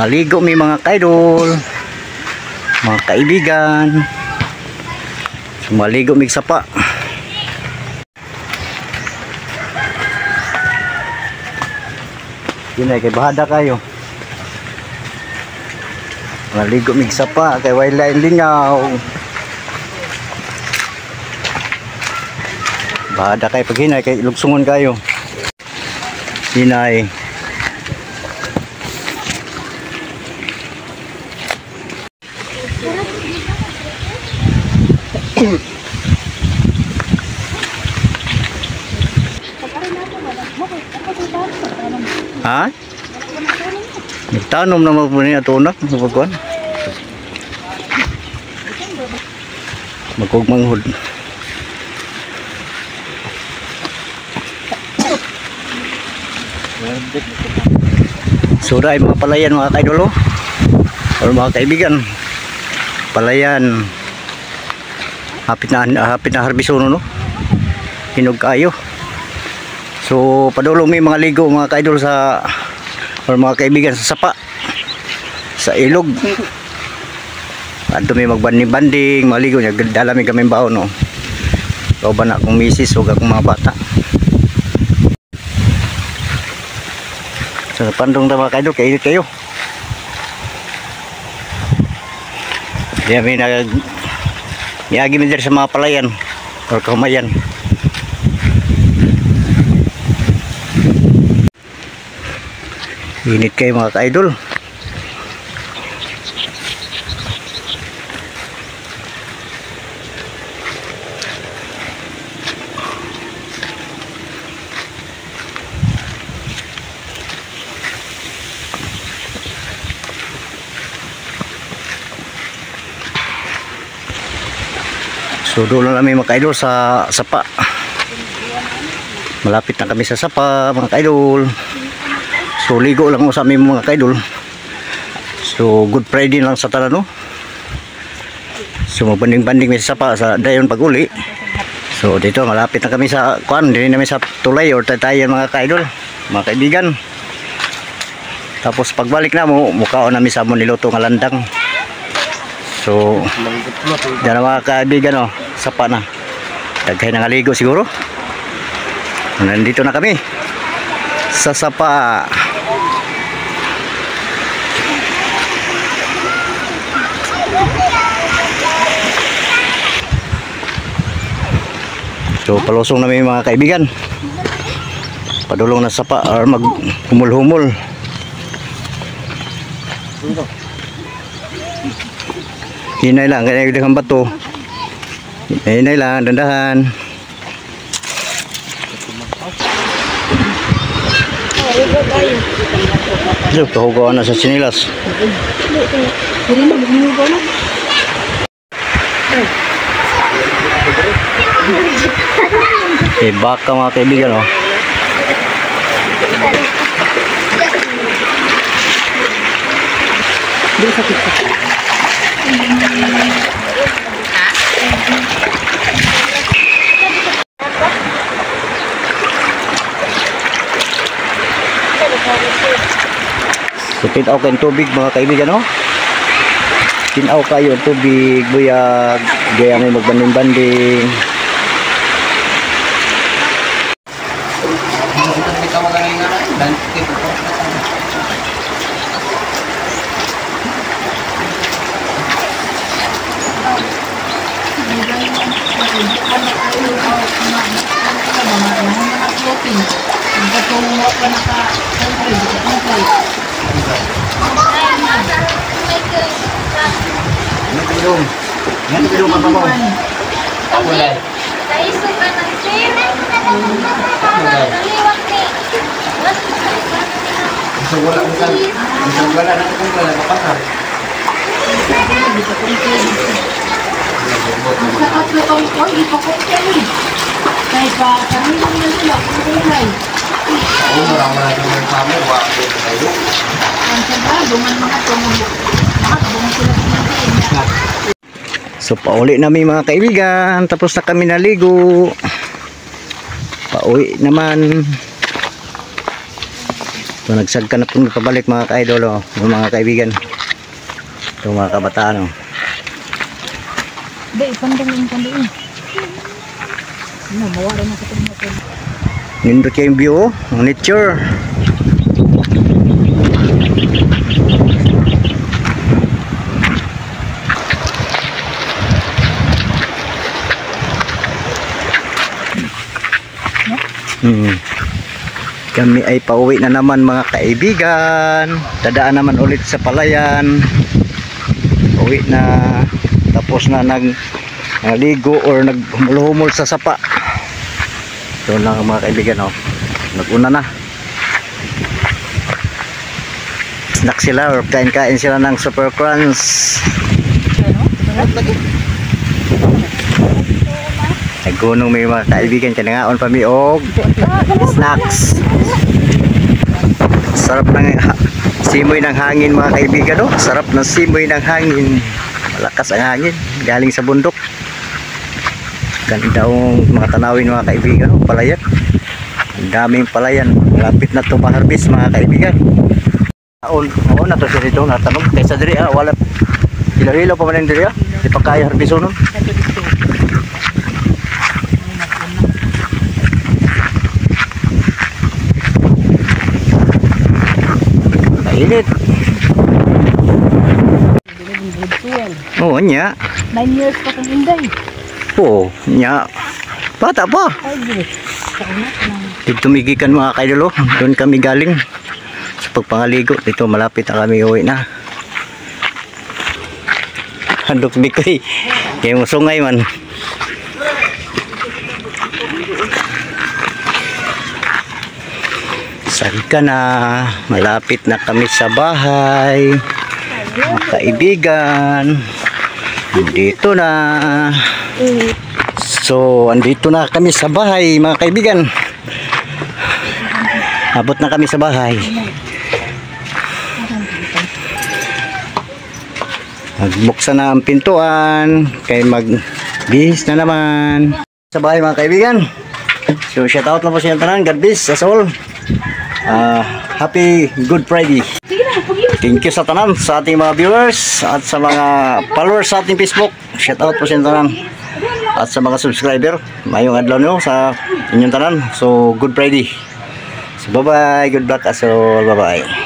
Maligo may mga kaidol, mga kaibigan. Maligo may sapa. Yun ay kay bahada kayo. Maligo may sapa kay wala lingaw. Bahada kayo pag hinay kay lugsungon kayo. Hinay. Ha? Nagtanom naman po niya tunak magkuhan. Magkugmanghod. Sura ay mga palayan mga kaidolo o mga kaibigan. Palayan hapit na harbisono no. Hinog kayo. So padulong may mga ligo mga kaidol sa or mga kaibigan sa sapa sa ilog. Adto may magbanding-banding, maligo nya dala mi kami baon no. So ba na kung misis ug akong mga bata. So pandong ta mga kaidol kay kayo. Diya may niagi mi sa mga palayan or kamayan. Init kayo mga ka-idol. So doon lang kami mga ka-idol sa sapa. Malapit na kami sa sapa mga ka-idol. So ligo lang sa aming mga kaidol. So good Friday lang sa tanan no. So magbanding-banding may sapa sa dayon pag-uli. So dito malapit na kami sa kuan, din namin sa tulay or tatayan mga kaidol, mga kaibigan. Tapos pagbalik na mo mukhaon namin sa amon niluto nga landang. So dala mga kaibigan oh, sapa na. Daghay na ngaligo siguro. Nandito na kami sa sapa. So palusong namin mga kaibigan. Padulong na sapa or maghumul-humul. Hinay lang kaya yung bato. Hinay lang, dandahan. So kahugawan na sa sinilas. Baka mga kaibigan oh. So tinaw kayo tubig mga kaibigan oh. Tinaw kayo tubig, buyag, gaya may magbanding-banding. So pauli namin mga kaibigan, tapos na kami naligo. Pauwi naman. So nagsagka na po pabalik mga ka-idol, oh, mga kaibigan. So mga kabataan, oh. Hindi, ipandang pandiin. Ano, mawala na sa tumapin. Nindot kayo yung view, oh, ang nature. Kami ay pauwi na naman mga kaibigan. Dadaan naman ulit sa palayan. Uwi na. Tapos na nagligo or naghumul-humul sa sapa. So lang mga kaibigan, oh. Naguna na. Snack sila or kain-kain sila ng Super Crunch. Nagunong may mga kaibigan, kanangaon pa mi og snacks. Sarap ng simoy ng hangin mga kaibigan, no? Sarap ng simoy ng hangin. Malakas ang hangin galing sa bundok. Ganda ang mga tanawin mga kaibigan, no? Palayan. Ang daming palayan. Lapit na ito ma-harvest mga kaibigan. Oo na to siya dito natanong. Kaysa diri wala hilaw-hilaw pa man diri di pa kaya harvest nun. Init. Oo, nya. 9 years pa kang inday. Oo, nya. Bata pa. Ay, bilis. Dito tumigikan mga kaidolo. Doon kami galing. Sa pagpangaligo. Dito malapit na kami uwi na. Handok bikoy. Kaya mo sungay man. Sagka na, malapit na kami sa bahay mga kaibigan. Andito na. So andito na kami sa bahay mga kaibigan. Abot na kami sa bahay. Magbuksan na ang pintuan kay magbihis na naman sa bahay mga kaibigan. So shout out na po sa inyo tanan. God bless us all. Happy Good Friday. Thank you sa tanan, sa ating mga viewers at sa mga followers sa ating Facebook. Shout out po sa inyong tanan at sa mga subscriber. Mayong adlaw nyo sa inyong tanan. So good Friday. So bye bye, good luck as all. Bye bye.